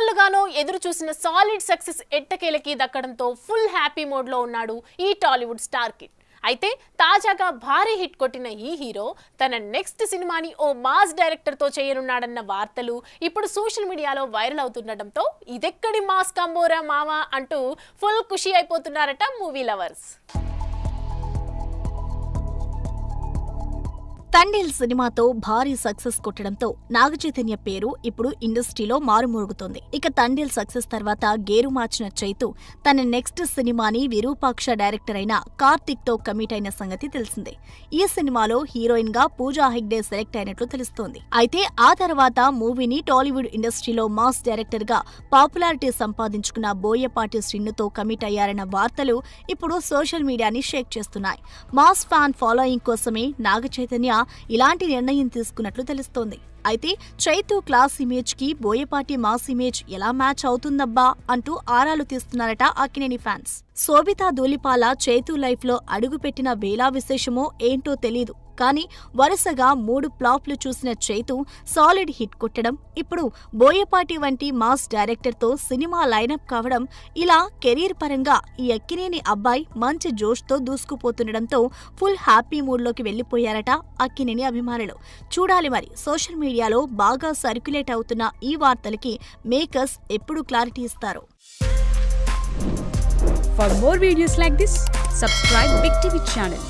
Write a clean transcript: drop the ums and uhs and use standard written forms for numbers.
ఎన్నాళ్లుగానో ఎదురు చూసిన solid success ఎట్టకేలకి దక్కడంతో ఫుల్ హ్యాపీ మోడ్ లో ఉన్నాడు ఈ టాలీవుడ్ స్టార్ కిడ్. అయితే తాజాగా భారీ హిట్ కొట్టిన ఈ హీరో తన నెక్స్ట్ సినిమాని ఓ మాస్ డైరెక్టర్ తో చేయనున్నాడన్న వార్తలు ఇప్పుడు సోషల్ మీడియాలో వైరల్ అవుతుండటంతో ఇదెక్కడి మాస్ కంబోరా మావా అంటూ ఫుల్ ఖుషి అయిపోతున్నారట మూవీ లవర్స్. తండేల్ సినిమాతో భారీ సక్సెస్ కొట్టడంతో నాగచైతన్య పేరు ఇప్పుడు ఇండస్ట్రీలో మారుమోగుతోంది. ఇక తండేల్ సక్సెస్ తర్వాత గేరు మార్చిన చైతు తన నెక్స్ట్ సినిమాని విరూపాక్ష డైరెక్టర్ అయిన కార్తిక్ తో కమిట్ అయిన సంగతి తెలిసిందే. ఈ సినిమాలో హీరోయిన్ గా పూజా హెగ్డే సెలెక్ట్ అయినట్లు తెలుస్తోంది. అయితే ఆ తర్వాత మూవీని టాలీవుడ్ ఇండస్ట్రీలో మాస్ డైరెక్టర్ గా పాపులారిటీ సంపాదించుకున్న బోయపాటి శ్రీనుతో కమిట్ అయ్యారన్న వార్తలు ఇప్పుడు సోషల్ మీడియాని షేక్ చేస్తున్నాయి. మాస్ ఫ్యాన్ ఫాలోయింగ్ కోసమే నాగచైతన్య ఇలాంటి నిర్ణయం తీసుకున్నట్లు తెలుస్తోంది. అయితే చైతు క్లాస్ ఇమేజ్ కి బోయపాటి మాస్ ఇమేజ్ ఎలా మ్యాచ్ అవుతుందబ్బా అంటూ ఆరాలు తీస్తున్నారట అక్కినేని ఫ్యాన్స్. శోభితా ధూళిపాల చైతు లైఫ్ లో అడుగుపెట్టిన వేలా విశేషమో ఏంటో తెలీదు, కానీ వరుసగా 3 ఫ్లాప్లు చూసిన చైతు సాలిడ్ హిట్ కొట్టడం, ఇప్పుడు బోయపాటి వంటి మాస్ డైరెక్టర్ తో సినిమా లైనప్ కావడం, ఇలా కెరీర్ పరంగా ఈ అక్కినేని అబ్బాయి మంచి జోష్ తో దూసుకుపోతుండటంతో ఫుల్ హ్యాపీ మూడ్ లోకి వెళ్లిపోయారట అక్కినేని అభిమానులు. చూడాలి మరి సోషల్ మీడియాలో బాగా సర్క్యులేట్ అవుతున్న ఈ వార్తలకి మేకర్స్ ఎప్పుడు క్లారిటీ ఇస్తారో. For more videos like this, subscribe Big TV channel.